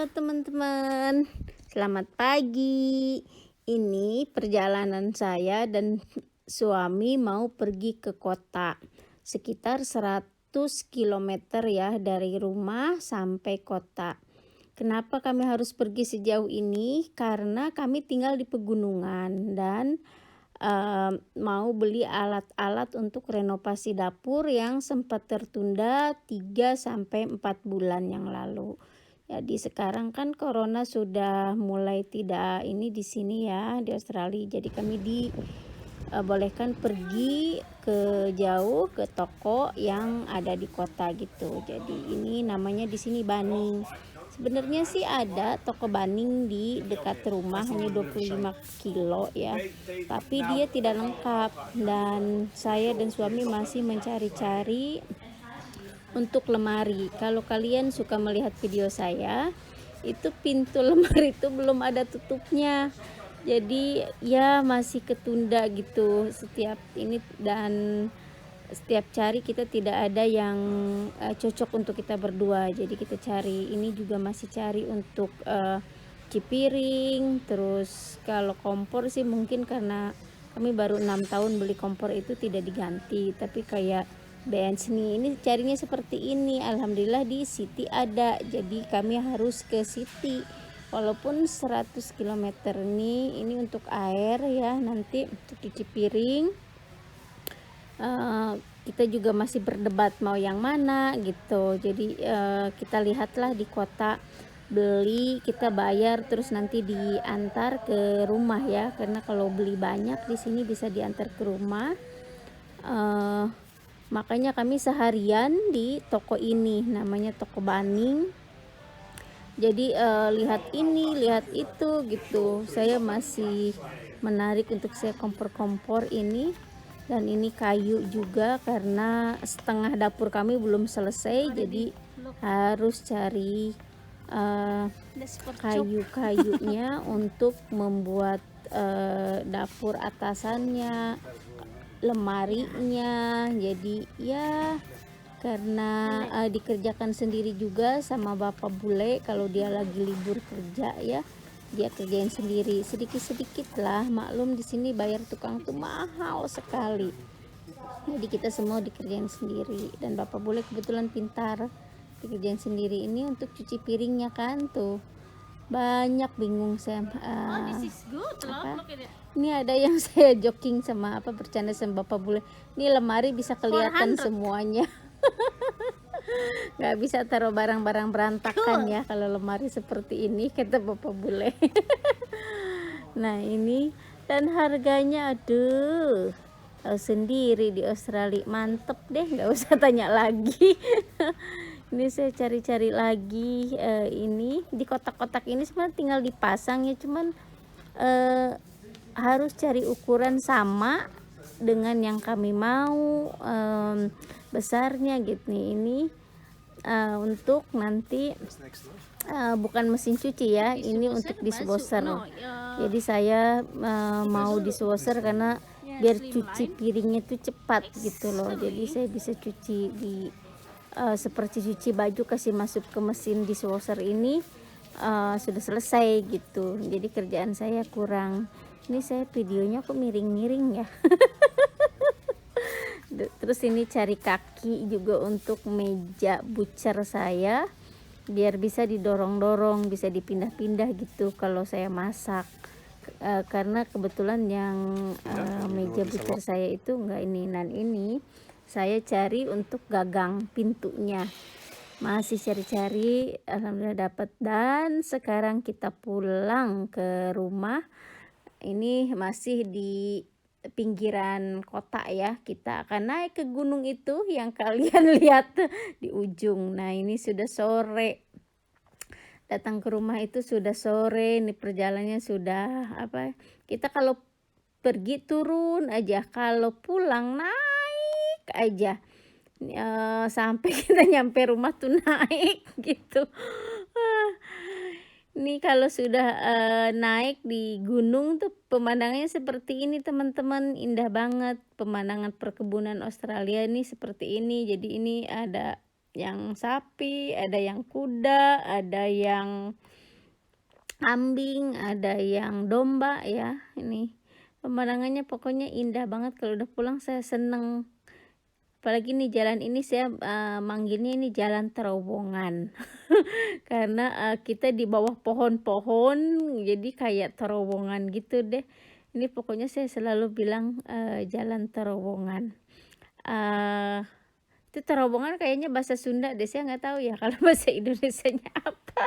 Halo teman-teman, selamat pagi. Ini perjalanan saya dan suami mau pergi ke kota. Sekitar 100 kilometer ya dari rumah sampai kota. Kenapa kami harus pergi sejauh ini? Karena kami tinggal di pegunungan dan mau beli alat-alat untuk renovasi dapur yang sempat tertunda 3 sampai 4 bulan yang lalu. Jadi sekarang kan corona sudah mulai tidak ini di sini ya di Australia. Jadi kami bolehkan pergi ke jauh ke toko yang ada di kota gitu. Jadi ini namanya di sini Bunnings. Sebenarnya sih ada toko Bunnings di dekat rumah hanya 25 kilo ya. Tapi dia tidak lengkap dan saya dan suami masih mencari-cari untuk lemari. Kalau kalian suka melihat video saya, itu pintu lemari itu belum ada tutupnya. Jadi ya masih ketunda gitu setiap ini, dan setiap cari kita tidak ada yang cocok untuk kita berdua. Jadi kita cari ini juga masih cari untuk cuci piring. Terus kalau kompor sih mungkin karena kami baru 6 tahun beli kompor itu tidak diganti, tapi kayak bench nih ini carinya seperti ini. Alhamdulillah di City ada, jadi kami harus ke City walaupun 100 kilometer nih. Ini untuk air ya, nanti untuk cuci piring. Kita juga masih berdebat mau yang mana gitu. Jadi kita lihatlah di kota, beli kita bayar terus nanti diantar ke rumah ya, karena kalau beli banyak di sini bisa diantar ke rumah. Makanya kami seharian di toko ini, namanya toko Bunnings. Jadi lihat ini lihat itu gitu. Saya masih menarik untuk saya kompor-kompor ini. Dan ini kayu juga karena setengah dapur kami belum selesai, jadi harus cari kayu-kayunya untuk membuat dapur atasannya, lemarinya. Jadi ya karena dikerjakan sendiri juga sama bapak bule, kalau dia lagi libur kerja ya dia kerjain sendiri sedikit-sedikit lah. Maklum di sini bayar tukang tuh mahal sekali, jadi kita semua dikerjain sendiri. Dan bapak bule kebetulan pintar, dikerjain sendiri. Ini untuk cuci piringnya kan tuh banyak, bingung saya apa ini. Ada yang saya joking sama bercanda sama bapak bule, ini lemari bisa kelihatan semuanya. Nggak bisa taruh barang-barang berantakan ya kalau lemari seperti ini, kata bapak bule. Nah ini, dan harganya aduh tahu sendiri di Australia, mantep deh, nggak usah tanya lagi. Ini saya cari-cari lagi. Ini di kotak-kotak ini sebenarnya tinggal dipasang ya, cuman harus cari ukuran sama dengan yang kami mau, besarnya gitu nih. Ini untuk nanti bukan mesin cuci ya, ini untuk dishwasher. Jadi saya mau dishwasher karena biar cuci piringnya tuh cepat gitu loh. Jadi saya bisa cuci di seperti cuci baju, kasih masuk ke mesin dishwasher ini sudah selesai gitu. Jadi kerjaan saya kurang. Ini saya videonya kok miring-miring ya. Terus ini cari kaki juga untuk meja butcher saya, biar bisa didorong-dorong, bisa dipindah-pindah gitu kalau saya masak. Karena kebetulan yang meja butcher saya itu enggak ini. Dan ini saya cari untuk gagang pintunya, masih cari-cari, alhamdulillah dapat. Dan sekarang kita pulang ke rumah. Ini masih di pinggiran kota ya, kita akan naik ke gunung itu yang kalian lihat di ujung. Nah ini sudah sore, datang ke rumah itu sudah sore. Ini perjalanannya sudah kita kalau pergi turun aja, kalau pulang naik aja. Sampai kita nyampe rumah tuh naik gitu. Ini kalau sudah naik di gunung tuh pemandangannya seperti ini teman-teman, indah banget. Pemandangan perkebunan Australia ini seperti ini. Jadi ini ada yang sapi, ada yang kuda, ada yang kambing, ada yang domba ya. Ini pemandangannya pokoknya indah banget, kalau udah pulang saya seneng. Apalagi nih jalan ini saya, manggilnya ini jalan terowongan. Karena, kita di bawah pohon-pohon, jadi kayak terowongan gitu deh. Ini pokoknya saya selalu bilang, jalan terowongan. Eee, itu terowongan kayaknya bahasa Sunda deh, saya nggak tahu ya kalau bahasa Indonesianya apa.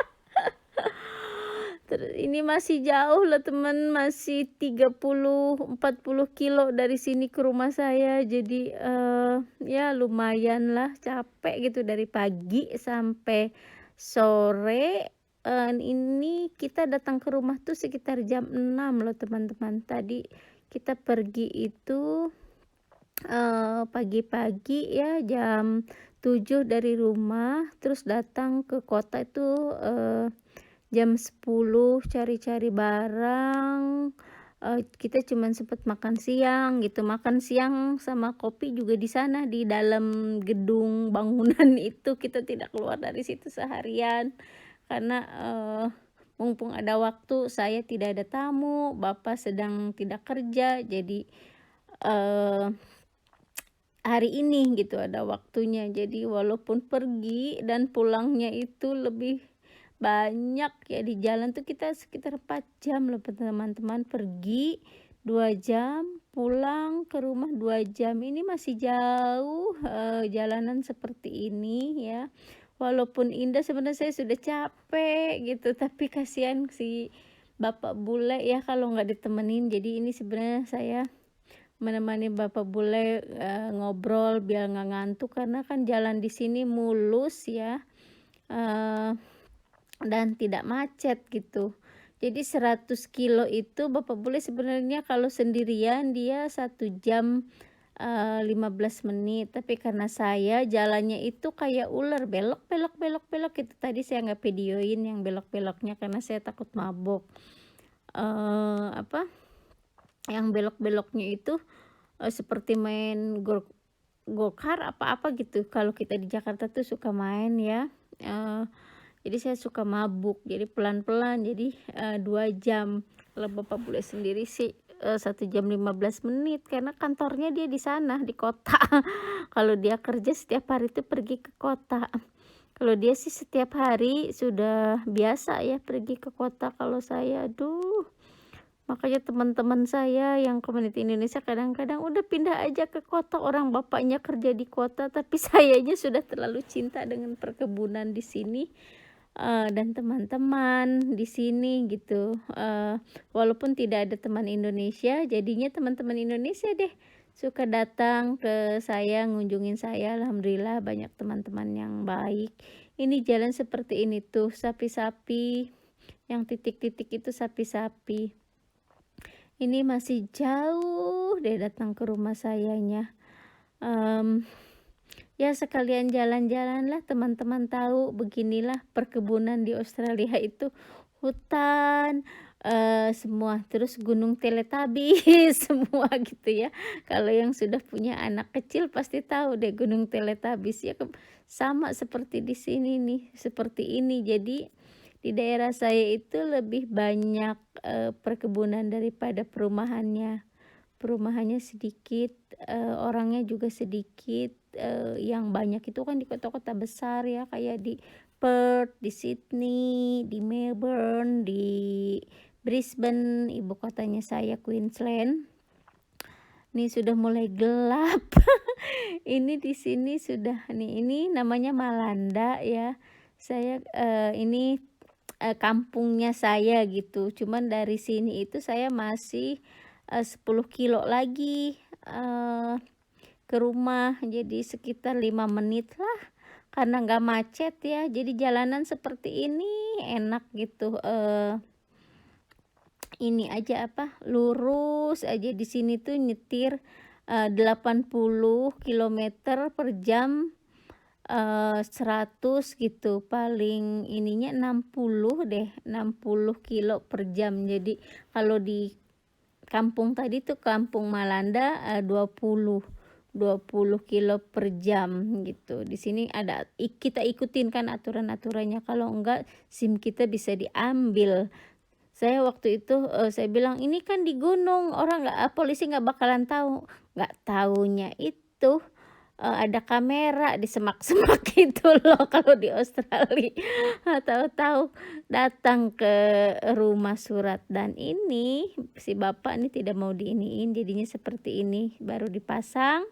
Ini masih jauh loh teman, masih 30-40 kilo dari sini ke rumah saya. Jadi, ya lumayan lah capek gitu dari pagi sampai sore. Ini kita datang ke rumah tuh sekitar jam 6 loh teman-teman. Tadi kita pergi itu, pagi-pagi ya jam 7 dari rumah, terus datang ke kota itu, jam 10 cari-cari barang, kita cuman sempet makan siang gitu, makan siang sama kopi juga di sana, di dalam gedung bangunan itu, kita tidak keluar dari situ seharian. Karena, mumpung ada waktu, saya tidak ada tamu, bapak sedang tidak kerja, jadi, eee, hari ini gitu ada waktunya. Jadi walaupun pergi dan pulangnya itu lebih banyak ya, di jalan tuh kita sekitar 4 jam loh teman-teman, pergi 2 jam, pulang ke rumah 2 jam. Ini masih jauh, jalanan seperti ini ya. Walaupun indah sebenarnya saya sudah capek gitu, tapi kasihan si bapak bule ya kalau nggak ditemenin. Jadi ini sebenarnya saya menemani bapak bule, ngobrol biar nggak ngantuk, karena kan jalan di sini mulus ya, eee dan tidak macet gitu. Jadi 100 kilo itu Bapak Bule sebenarnya kalau sendirian dia 1 jam, 15 menit, tapi karena saya jalannya itu kayak ular, belok belok belok belok itu. Tadi saya nggak videoin yang belok-beloknya karena saya takut mabok. Apa, yang belok-beloknya itu, seperti main go-kart apa-apa gitu, kalau kita di Jakarta tuh suka main ya, jadi saya suka mabuk, jadi pelan-pelan, jadi, 2 jam. Kalau bapak bule sendiri sih, 1 jam 15 menit, karena kantornya dia di sana, di kota. Kalau dia kerja setiap hari itu pergi ke kota. Kalau dia sih setiap hari sudah biasa ya pergi ke kota, kalau saya aduh, makanya teman-teman saya yang komuniti Indonesia kadang-kadang udah pindah aja ke kota, orang bapaknya kerja di kota, tapi sayanya sudah terlalu cinta dengan perkebunan di sini, dan teman-teman di sini gitu. Walaupun tidak ada teman Indonesia, jadinya teman-teman Indonesia deh suka datang ke saya, ngunjungin saya, alhamdulillah banyak teman-teman yang baik. Ini jalan seperti ini tuh, sapi-sapi, yang titik-titik itu sapi-sapi. Ini masih jauh deh datang ke rumah sayanya. Mmm, ya sekalian jalan-jalan lah teman-teman tahu beginilah perkebunan di Australia itu, hutan, semua, terus gunung Teletubbies semua gitu ya. Kalau yang sudah punya anak kecil pasti tahu deh gunung Teletubbies ya, sama seperti di sini nih, seperti ini. Jadi di daerah saya itu lebih banyak, perkebunan daripada perumahannya. Perumahannya sedikit, orangnya juga sedikit, yang banyak itu kan di kota-kota besar ya, kayak di Perth, di Sydney, di Melbourne, di Brisbane, ibu kotanya saya Queensland. Nih sudah mulai gelap. Ini di sini sudah nih, ini namanya Malanda ya. Saya, ini, kampungnya saya gitu, cuman dari sini itu saya masih, 10 kilo lagi, ke rumah, jadi sekitar 5 menit lah, karena nggak macet ya, jadi jalanan seperti ini enak gitu, ini aja apa, lurus aja di sini tuh nyetir, 80 kilometer per jam, 100 gitu, paling ininya 60 deh, 60 kilo per jam. Jadi kalau di kampung tadi tuh kampung Malanda, 20 kilo per jam gitu. Di sini ada kita ikutin kan aturan-aturannya, kalau enggak SIM kita bisa diambil. Saya waktu itu, saya bilang, "Ini kan di gunung, orang polisi nggak bakalan tahu." Nggak tahunya itu, ada kamera di semak-semak itu loh kalau di Australia. Tahu-tahu datang ke rumah surat dan ini, si bapak ini tidak mau diiniin, jadinya seperti ini, baru dipasang,